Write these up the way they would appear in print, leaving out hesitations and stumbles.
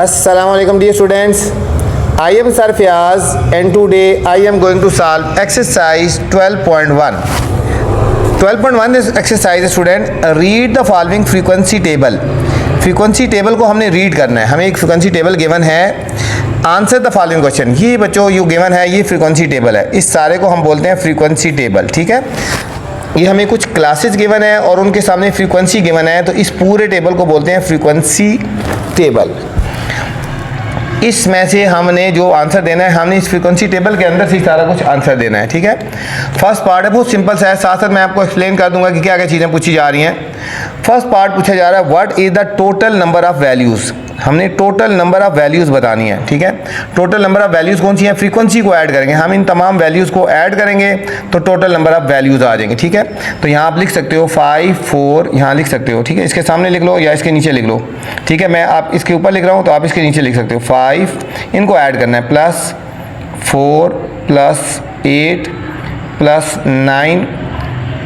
Assalamualaikum dear students. I am Sir Fiaz and today I am going to solve exercise 12.1. 12.1 is exercise student. Read the following frequency table. Frequency table को हमने read करना है. हमें एक frequency table given है. Answer the following question. ये बच्चों ये गिवन है, ये फ्रीक्वेंसी टेबल है. इस सारे को हम बोलते हैं फ्रीक्वेंसी टेबल. ठीक है, ये हमें कुछ क्लासेस गिवन है और उनके सामने फ्रीक्वेंसी गिवन है, तो इस पूरे टेबल को बोलते हैं फ्रीक्वेंसी टेबल. इसमें से हमने जो आंसर देना है, हमने इस फ्रीक्वेंसी टेबल के अंदर से सारा कुछ आंसर देना है. ठीक है, फर्स्ट पार्ट है, बहुत सिंपल सा है. साथ साथ मैं आपको एक्सप्लेन कर दूंगा कि क्या क्या चीज़ें पूछी जा रही हैं. फर्स्ट पार्ट पूछा जा रहा है what is the total number of values. हमने टोटल नंबर ऑफ वैल्यूज़ बतानी है. ठीक है, टोटल नंबर ऑफ वैल्यूज़ कौन सी है, फ्रीक्वेंसी को ऐड करेंगे. हम इन तमाम वैल्यूज़ को ऐड करेंगे तो टोटल नंबर ऑफ वैल्यूज़ आ जाएंगे. ठीक है, तो यहाँ आप लिख सकते हो 5 4, यहाँ लिख सकते हो. ठीक है, इसके सामने लिख लो या इसके नीचे लिख लो. ठीक है, मैं आप इसके ऊपर लिख रहा हूँ तो आप इसके नीचे लिख सकते हो. 5 इनको ऐड करना है, +4 +8 +9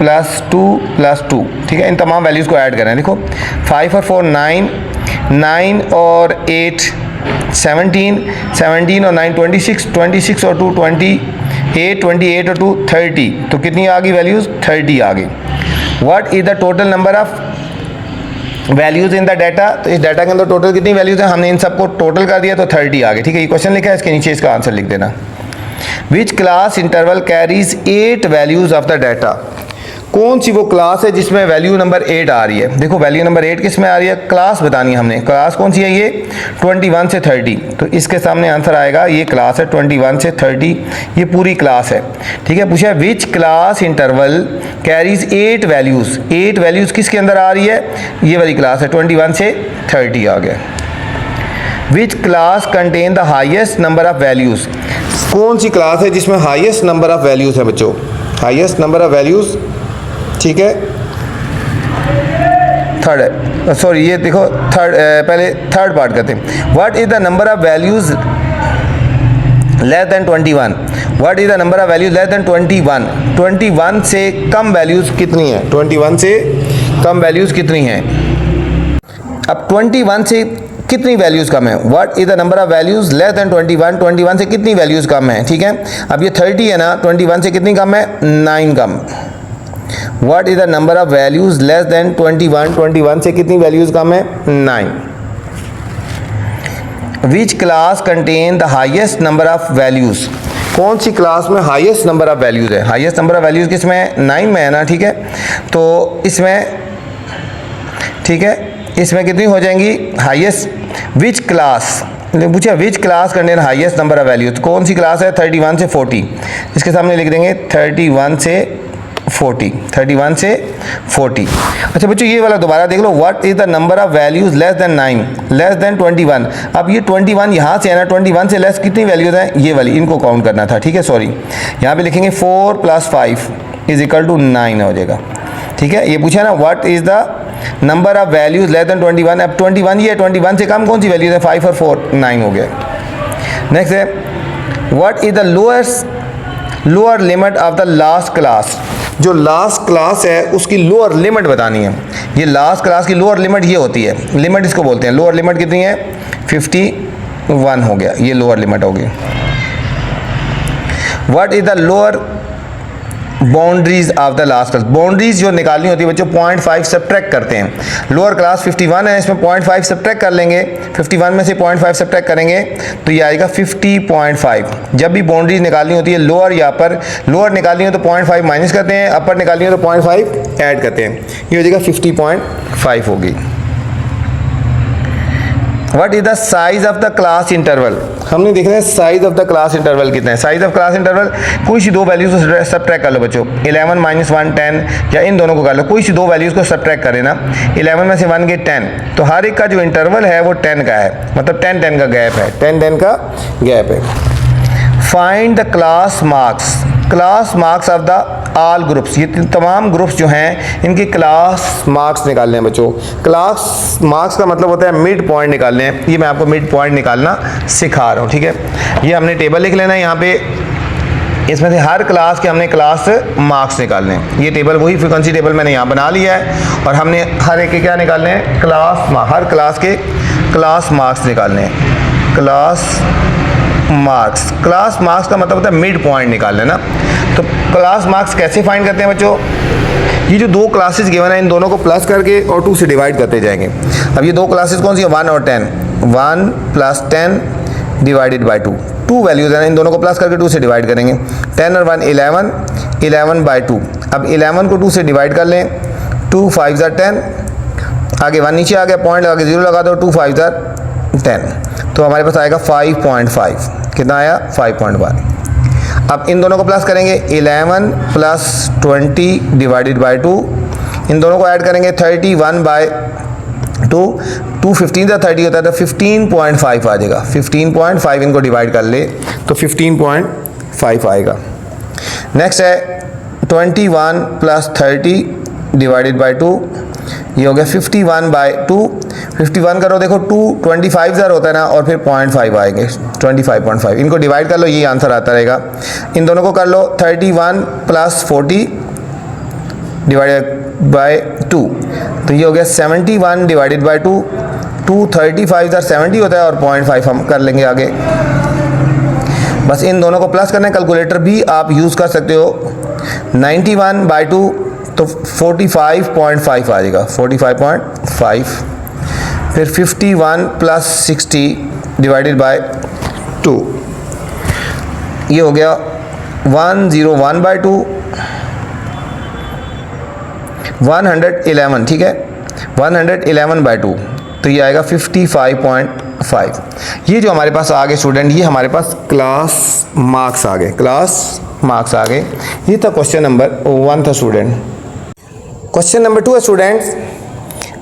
+2 +2. ठीक है, इन तमाम वैल्यूज़ को ऐड करना है. देखो 5 और 4 9, 9 और 8 17, 17 और 9 26, 26 और 2 28, 28 और 2 30. तो कितनी आ गई वैल्यूज़, 30 आ गई. What is the total number of values in the data. तो इस डाटा के अंदर टोटल कितनी वैल्यूज़ हैं, हमने इन सबको टोटल कर दिया तो 30 आ गई. ठीक है, ये क्वेश्चन लिखा है, इसके नीचे इसका आंसर लिख देना. Which class interval carries 8 values of the data. कौन सी वो क्लास है जिसमें वैल्यू नंबर 8 आ रही है. देखो वैल्यू नंबर 8 किस में आ रही है, क्लास बतानी है हमने. क्लास कौन सी है, ये 21 से 30. तो इसके सामने आंसर आएगा, ये क्लास है 21 से 30, ये पूरी क्लास है. ठीक है, पूछा which class interval carries 8 values. 8 values किसके अंदर आ रही है, ये वाली क्लास है 21 से 30 आ गया. Which class contain the highest number of values. कौन सी क्लास है जिसमें हाइएस्ट नंबर ऑफ वैल्यूज़ है बच्चों, हाइएस्ट नंबर ऑफ वैल्यूज़. ठीक है, थर्ड है, सॉरी ये देखो थर्ड, पहले थर्ड पार्ट करते हैं. What is the number of values less than 21. What is the number of values less than 21. 21 से कम वैल्यूज़ कितनी है, 21 से कम वैल्यूज़ कितनी हैं. अब 21 से कितनी वैल्यूज़ कम है. What is the number of values less than 21. 21 से कितनी वैल्यूज़ कम है. ठीक है, अब ये 30 है ना, 21 से कितनी कम है, 9 कम. What is the number of values less than 21. 21 से कितनी वैल्यूज़ कम है, 9. Which class contain the highest number of values. कौन सी क्लास में हाईएस्ट नंबर ऑफ वैल्यूज़ है. हाईएस्ट नंबर ऑफ वैल्यूज़ किस में है, 9 में है ना. ठीक है, तो इसमें, ठीक है, इसमें कितनी हो जाएंगी हाईएस्ट. विच क्लास पूछा, which class contain highest number of values. कौन सी क्लास है, 31 से 40. इसके सामने लिख देंगे 31 से 40, 31 से 40. अच्छा बच्चों ये वाला दोबारा देख लो. What is the number of values less than 9 less than 21. अब ये 21 यहाँ से है ना, 21 से लेस कितनी वैल्यूज हैं, ये वाली, इनको काउंट करना था. ठीक है, सॉरी यहाँ पे लिखेंगे 4 + 5 = 9 हो जाएगा. ठीक है, ये पूछा ना what is the number of values less than 21. अब 21 ये 21 से कम कौन सी वैल्यूज है, 5 और 4 9 हो गया. नेक्स्ट है what is the lower limit of the last class. जो लास्ट क्लास है उसकी लोअर लिमिट बतानी है. ये लास्ट क्लास की लोअर लिमिट ये होती है, लिमिट इसको बोलते हैं. लोअर लिमिट कितनी है, 51 हो गया, ये लोअर लिमिट होगी. What is the lower boundaries of the last class. Boundaries जो निकालनी होती है बच्चों, 0.5 सब्ट्रैक्ट करते हैं. लोअर क्लास 51 है, इसमें 0.5 सब्ट्रैक्ट कर लेंगे. 51 में से 0.5 सब्ट्रैक्ट करेंगे तो ये आएगा 50.5. जब भी बाउंड्रीज निकालनी होती है लोअर या अपर, लोअर निकालनी हो तो 0.5 माइनस करते हैं, अपर निकालनी हो तो 0.5 ऐड करते हैं, ये हो जाएगा 50.5 होगी. What is the size of the class interval. हमने देखना है size of the class interval कितना है. साइज ऑफ क्लास इंटरवल कोई सी दो वैल्यूज को सब्ट्रैक्ट कर लो बच्चों. 11 - 1 10, या इन दोनों को कर लो. कोई सी दो वैल्यूज को सब्ट्रैक्ट करें ना, 11 में से 1 गए 10, तो हर एक का जो इंटरवल है वो 10 का है, मतलब 10 का गैप है, 10 का गैप है. Find the class marks. Class marks of the all groups. ये तमाम ग्रुप्स जो हैं इनके क्लास मार्क्स निकालने हैं बच्चों. क्लास मार्क्स का मतलब होता है मिड पॉइंट निकालने हैं. ये मैं आपको मिड पॉइंट निकालना सिखा रहा हूँ. ठीक है, ये हमने टेबल लिख लेना है यहाँ पे. इसमें से हर क्लास के हमने क्लास मार्क्स निकालने हैं. ये टेबल वही फ्रीक्वेंसी टेबल मैंने यहाँ बना लिया है और हमने हर एक के क्या निकालने हैं, क्लास मार्क्स. हर क्लास के क्लास मार्क्स निकालने हैं। क्लास मार्क्स का मतलब होता है मिड पॉइंट निकालना ना। तो क्लास मार्क्स कैसे फाइंड करते हैं बच्चों? ये जो दो क्लासेस गिवन है इन दोनों को प्लस करके और 2 से डिवाइड करते जाएंगे। अब ये दो क्लासेस कौन सी है? 1 और 10। 1 + 10 डिवाइडेड बाई 2, 2 वैल्यूज़ है ना, इन दोनों को प्लस करके 2 से डिवाइड करेंगे। 10 और 1 11, 11 बाई 2। अब 11 को 2 से डिवाइड कर लें, 2 5 = 10, आगे 1 नीचे आ गया, पॉइंट लगा के 0 लगा दो, 2 5 = 10, तो हमारे पास आएगा 5.5। कितना आया? 5.1। अब इन दोनों को प्लस करेंगे, 11 + 20 डिवाइडेड बाई 2, इन दोनों को ऐड करेंगे 31 बाई 2, 2 15 = 30 होता है, तो 15.5 आ जाएगा। 15.5 इनको डिवाइड कर ले तो 15.5 आएगा। नेक्स्ट है 21 + 30 डिवाइडेड बाई 2, ये हो गया 51 बाई 2। 51 करो, देखो 2 25 ज़र होता है ना, और फिर 0.5 आएंगे, 25.5। इनको डिवाइड कर लो, ये आंसर आता रहेगा। इन दोनों को कर लो 31 + 40 डिवाइडेड बाई 2, तो ये हो गया 71 डिवाइडेड बाई 2। 2 35 ज़र 70 होता है, और 0.5 हम कर लेंगे आगे। बस इन दोनों को प्लस करना है। कैलकुलेटर भी आप यूज़ कर सकते हो। 91 बाई 2 तो 45.5 आ जाएगा, 45.5। फिर 51 + 60 डिवाइडेड बाई 2, ये हो गया 101 बाई 2, 111, ठीक है, 111 बाई 2, तो ये आएगा 55.5। ये जो हमारे पास आ गए स्टूडेंट, ये हमारे पास क्लास मार्क्स आ गए, क्लास मार्क्स आ गए। ये था क्वेश्चन नंबर 1 था स्टूडेंट। क्वेश्चन नंबर 2 है students,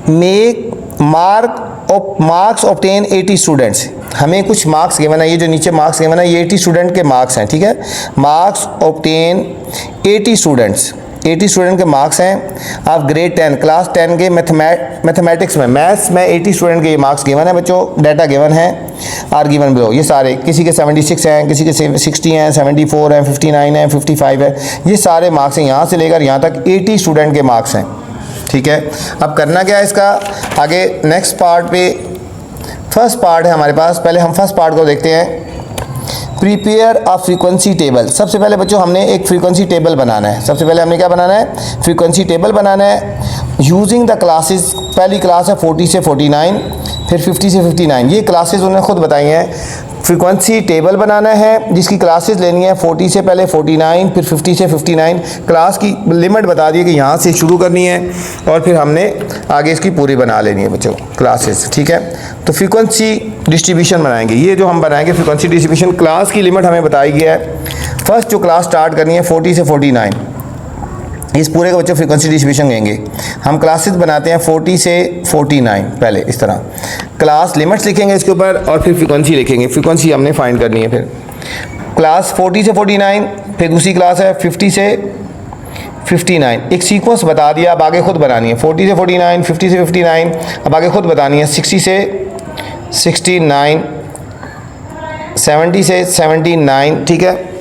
make marks obtain 80 students. हमें कुछ मार्क्स गिवन है, ये जो नीचे मार्क्स गिवन है ये 80 स्टूडेंट के मार्क्स हैं, ठीक है। मार्क्स ऑब्टेन 80 स्टूडेंट्स, 80 स्टूडेंट के मार्क्स हैं। आप ग्रेड 10 क्लास 10 के मैथमेटिक्स में, मैथ्स में 80 स्टूडेंट के ये मार्क्स गिवन है बच्चों। डाटा गिवन है, आर गिवन बिलो। ये सारे, किसी के 76 हैं, किसी के 60 हैं, 74 हैं, 59 हैं, 55 है, ये सारे मार्क्स हैं। यहाँ से लेकर यहाँ तक 80 स्टूडेंट के मार्क्स हैं, ठीक है। अब करना क्या है इसका, आगे नेक्स्ट पार्ट पे, फर्स्ट पार्ट है हमारे पास। पहले हम फर्स्ट पार्ट को देखते हैं। Prepare a frequency table. सबसे पहले बच्चों हमने एक फ्रीक्वेंसी टेबल बनाना है। सबसे पहले हमने क्या बनाना है? फ्रीक्वेंसी टेबल बनाना है। यूजिंग द क्लासेस, पहली क्लास है 40 से 49, फिर 50 से 59। ये क्लासेस उन्होंने खुद बताई हैं। फ्रीक्वेंसी टेबल बनाना है जिसकी क्लासेस लेनी है 40 से पहले 49, फिर 50 से 59। क्लास की लिमिट बता दी कि यहाँ से शुरू करनी है, और फिर हमने आगे इसकी पूरी बना लेनी है बच्चों क्लासेस, ठीक है। तो फ्रीक्वेंसी डिस्ट्रीब्यूशन बनाएंगे। ये जो हम बनाएंगे फ्रीक्वेंसी डिस्ट्रीब्यूशन, क्लास की लिमिट हमें बताई गई है। फर्स्ट जो क्लास स्टार्ट करनी है 40 से 49, इस पूरे का बच्चों फ्रीक्वेंसी डिस्ट्रीब्यूशन कहेंगे। हम क्लासेस बनाते हैं 40 से 49, पहले इस तरह क्लास लिमिट्स लिखेंगे इसके ऊपर, और फिर फ्रीक्वेंसी लिखेंगे। फ्रीक्वेंसी हमने फाइंड करनी है। फिर क्लास 40 से 49, फिर दूसरी क्लास है 50 से 59। एक सीक्वेंस बता दिया, अब आगे खुद बनानी है। 40 से 49, 50 से 59, अब आगे खुद बतानी है। 60 से 69, 70 से 79, ठीक है।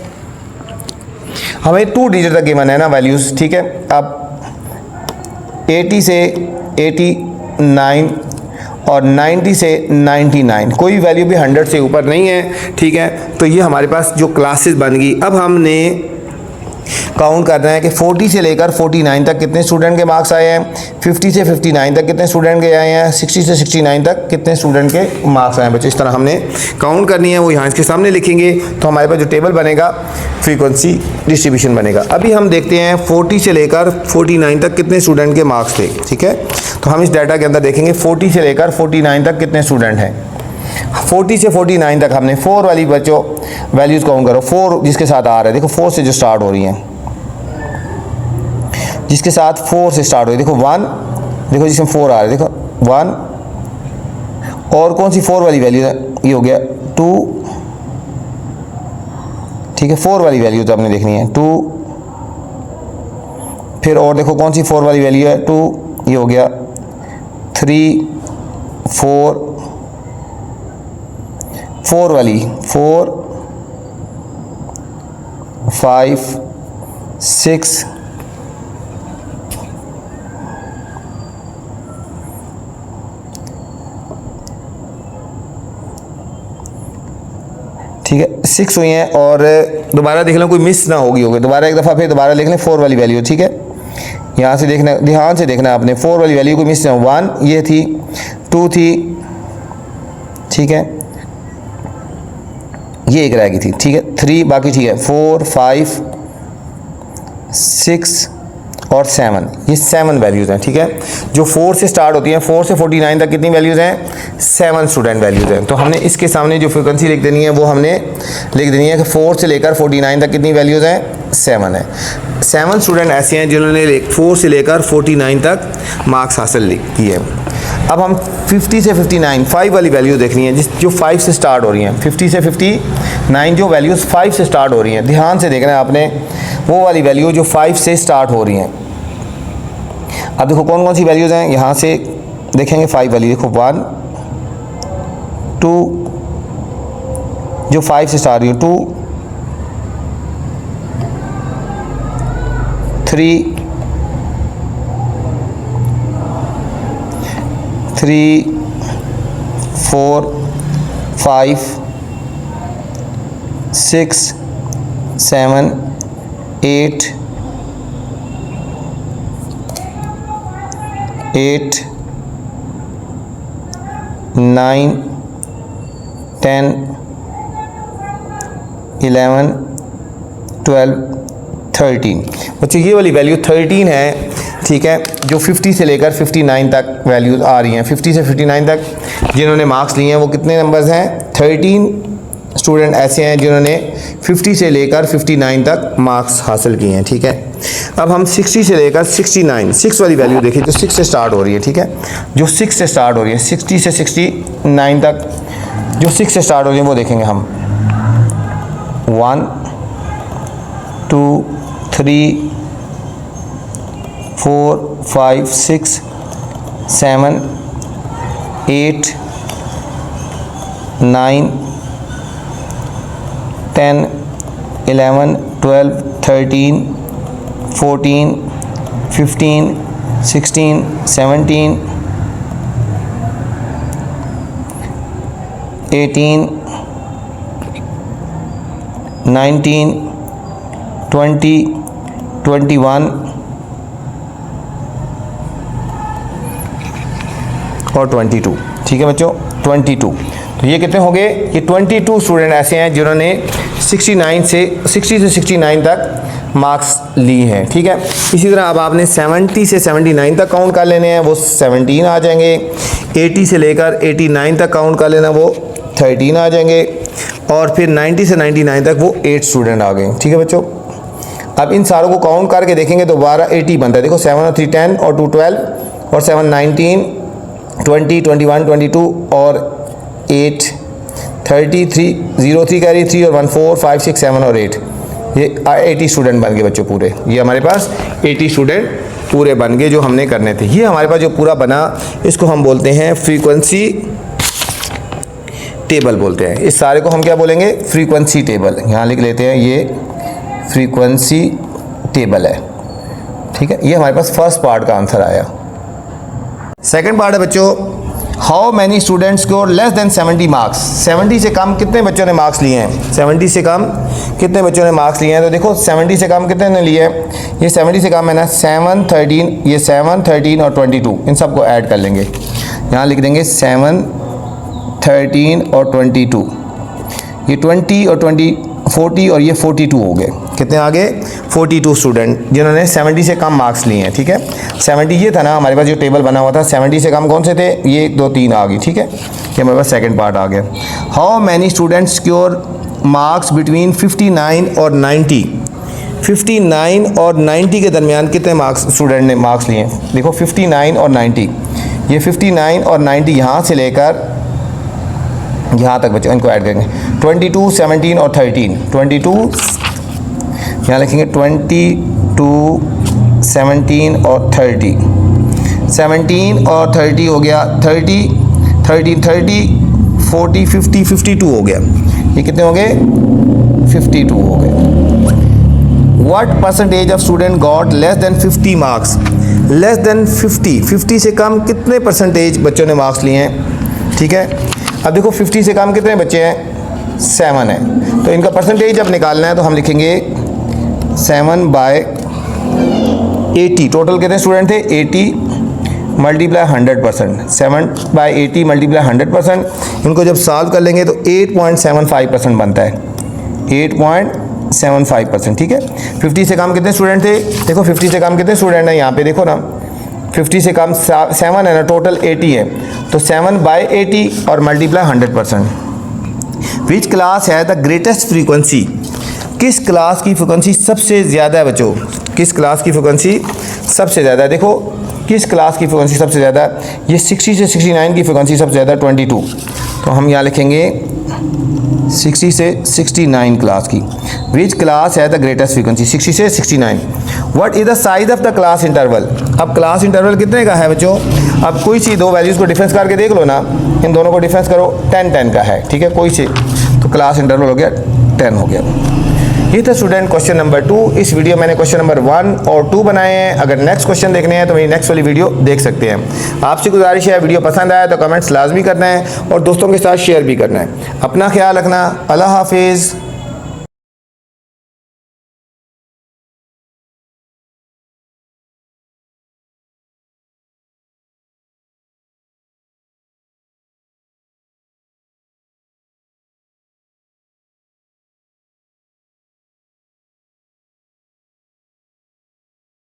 हमें 2 डिजिट तक गिवन है ना वैल्यूज़, ठीक है। अब 80 से 89 और 90 से 99, कोई वैल्यू भी 100 से ऊपर नहीं है, ठीक है। तो ये हमारे पास जो क्लासेस बन गई। अब हमने काउंट करना है कि 40 से लेकर 49 तक कितने स्टूडेंट के मार्क्स आए हैं, 50 से 59 तक कितने स्टूडेंट के आए हैं, 60 से 69 तक कितने स्टूडेंट के मार्क्स आए हैं बच्चों। इस तरह हमने काउंट करनी है, वो यहाँ इसके सामने लिखेंगे। तो हमारे पास जो टेबल बनेगा फ्रीक्वेंसी डिस्ट्रीब्यूशन बनेगा। अभी हम देखते हैं 40 से लेकर 49 तक कितने स्टूडेंट के मार्क्स थे, ठीक है। तो हम इस डाटा के अंदर देखेंगे 40 से लेकर 49 तक कितने स्टूडेंट हैं। 40 से 49 तक हमने 4 वाली बच्चों वैल्यूज़ काउंट करो। 4 जिसके साथ आ रहा है, देखो 4 से जो स्टार्ट हो रही हैं, जिसके साथ 4 से स्टार्ट हो रही है, देखो 1, देखो जिसमें 4 आ रहा है, देखो 1, और कौन सी 4 वाली वैल्यू है, ये हो गया 2, ठीक है। 4 वाली वैल्यू तो आपने देखनी है 2, फिर और देखो कौन सी 4 वाली वैल्यू है 2, ये हो गया 3, 4 वाली 4, 5, 6, 7, ठीक है 6 हुई हैं। और दोबारा देख लें कोई मिस ना होगी दोबारा एक दफ़ा फिर दोबारा लिख लें 4 वाली वैल्यू, ठीक है यहाँ से देखना, ध्यान से देखना आपने 4 वाली वैल्यू कोई मिस ना हो। 1 ये थी, 2 थी, ठीक है ये एक रह गई थी, ठीक है 3 बाकी, ठीक है 4 5 6 और 7, ये 7 वैल्यूज़ हैं, ठीक है जो 4 से स्टार्ट होती हैं। 4 से 49 तक कितनी वैल्यूज़ हैं? 7 स्टूडेंट वैल्यूज़ हैं। तो हमने इसके सामने जो फ्रीक्वेंसी लिख देनी है वो हमने लिख देनी है कि 4 से लेकर 49 तक कितनी वैल्यूज़ हैं? 7 है। 7 स्टूडेंट ऐसे हैं जिन्होंने 4 से लेकर 49 तक मार्क्स हासिल किए। अब हम 50 से 59 5 वाली वैल्यू देखनी है जो 5 से स्टार्ट हो रही हैं। 50 से 59 जो वैल्यूज़ 5 से स्टार्ट हो रही हैं, ध्यान से देखना है आपने वो वाली वैल्यू जो 5 से स्टार्ट हो रही हैं। अब देखो कौन कौन सी वैल्यूज़ हैं, यहाँ से देखेंगे 5 वाली, देखो 1 2 जो 5 से स्टार्ट हो रही है, 2 3 4 5 6 7 8 9 10 11 12 13। बच्चों ये वाली वैल्यू 13 है, ठीक है जो 50 से लेकर 59 तक वैल्यूज आ रही हैं। 50 से 59 तक जिन्होंने मार्क्स लिए हैं वो कितने नंबर्स हैं? 13 स्टूडेंट ऐसे हैं जिन्होंने 50 से लेकर 59 तक मार्क्स हासिल किए हैं, ठीक है। अब हम 60 से लेकर 69 6 वाली वैल्यू देखिए जो 6 से स्टार्ट हो रही है, ठीक है जो 6 से स्टार्ट हो रही है। 60 से 69 तक जो 6 से स्टार्ट हो रही है वो देखेंगे हम 1 2 3 4 5 6 7 8 9 10 11 12 13 14 15 16 17 18 19 20 21 और 22, ठीक है बच्चों 22। तो ये कितने हो गए? ये 22 स्टूडेंट ऐसे हैं जिन्होंने 60 से 69 तक मार्क्स ली हैं, ठीक है। इसी तरह अब आपने 70 से 79 तक काउंट कर लेने हैं, वो 17 आ जाएंगे। 80 से लेकर 89 तक काउंट कर लेना, वो 13 आ जाएंगे। और फिर 90 से 99 तक वो 8 स्टूडेंट आ गए, ठीक है बच्चों। अब इन सारों को काउंट करके देखेंगे तो 12 80 बनता है। देखो 7 और 3 10 और 2 12 और 7 19 20 21 22 और 8 33 0 3 कैरी 3 और 1 4 5 6 7 और 8, ये 80 स्टूडेंट बन गए बच्चों पूरे। ये हमारे पास 80 स्टूडेंट पूरे बन गए जो हमने करने थे। ये हमारे पास जो पूरा बना इसको हम बोलते हैं फ्रीक्वेंसी टेबल बोलते हैं। इस सारे को हम क्या बोलेंगे? Frequency table. यहाँ लिख लेते हैं ये फ्रीक्वेंसी टेबल है, ठीक है। ये हमारे पास फर्स्ट पार्ट का आंसर आया। सेकंड पार्ट है बच्चों, how many students score less than 70 marks. 70 से कम कितने बच्चों ने मार्क्स लिए हैं? 70 से कम कितने बच्चों ने मार्क्स लिए हैं? तो देखो 70 से कम कितने ने लिए हैं? ये 70 से कम है ना 7 13, ये 7 13 और 22, इन सबको ऐड कर लेंगे। यहाँ लिख देंगे 7 13 और 22, ये 20 और 20 40 और ये 42 हो गए। कितने आ गए? 42 स्टूडेंट जिन्होंने 70 से कम मार्क्स लिए हैं, ठीक है। 70 ये था ना हमारे पास जो टेबल बना हुआ था, 70 से कम कौन से थे? ये 1 2 3 आ गई, ठीक है। ये हमारे पास सेकंड पार्ट आ गया। How many students score marks between 59 और 90। 59 और 90 के दरमियान कितने मार्क्स स्टूडेंट ने मार्क्स लिए हैं? देखो 59 और 90, ये 59 और 90 यहाँ से लेकर यहाँ तक बच्चों इनको ऐड करेंगे। 22 17 और 13, 22 यहाँ लिखेंगे 22 17 और 30, 17 और 30 हो गया 30 13 30 40 50 52 हो गया। ये कितने हो गए? 52 हो गए। What percentage of student got less than 50 marks. Less than 50 से कम कितने परसेंटेज बच्चों ने मार्क्स लिए हैं, ठीक है। अब देखो 50 से कम कितने बच्चे हैं? 7 है। तो इनका परसेंटेज जब निकालना है तो हम लिखेंगे 7/80। टोटल कितने स्टूडेंट थे? 80 मल्टीप्लाई 100%। 7/80 मल्टीप्लाई 100%। इनको जब सॉल्व कर लेंगे तो 8.75% बनता है। 8.75%, ठीक है। 50 से कम कितने स्टूडेंट थे? देखो 50 से कम कितने स्टूडेंट हैं यहाँ पे, देखो ना 50 से कम 7 है ना, टोटल 80 है। तो 7/80 और मल्टीप्लाई 100%। विच क्लास है द ग्रेटेस्ट फ्रीक्वेंसी? किस क्लास की फ्रीक्वेंसी सबसे ज़्यादा है बच्चों? किस क्लास की फ्रीक्वेंसी सबसे ज़्यादा है? देखो किस क्लास की फ्रीक्वेंसी सबसे ज़्यादा है? ये 60 से 69 की फ्रीक्वेंसी सबसे ज़्यादा 22। तो हम यहाँ लिखेंगे 60 से 69 क्लास की। विच क्लास है द ग्रेटेस्ट फ्रीक्वेंसी? 60 से 69। What is the size of the class interval? अब क्लास इंटरवल कितने का है बच्चों? अब कोई सी दो वैल्यूज़ को डिफरेंस करके देख लो ना, इन दोनों को डिफरेंस करो, 10 का है, ठीक है, कोई से, तो क्लास इंटरवल हो गया 10 हो गया। ये था स्टूडेंट क्वेश्चन नंबर 2। इस वीडियो मैंने क्वेश्चन नंबर 1 और 2 बनाए हैं। अगर नेक्स्ट क्वेश्चन देखने हैं तो मेरी नेक्स्ट वाली वीडियो देख सकते हैं। आपसे गुजारिश है, वीडियो पसंद आया तो कमेंट्स लाजमी करना है और दोस्तों के साथ शेयर भी करना है। अपना ख्याल रखना। अल्लाह हाफिज़।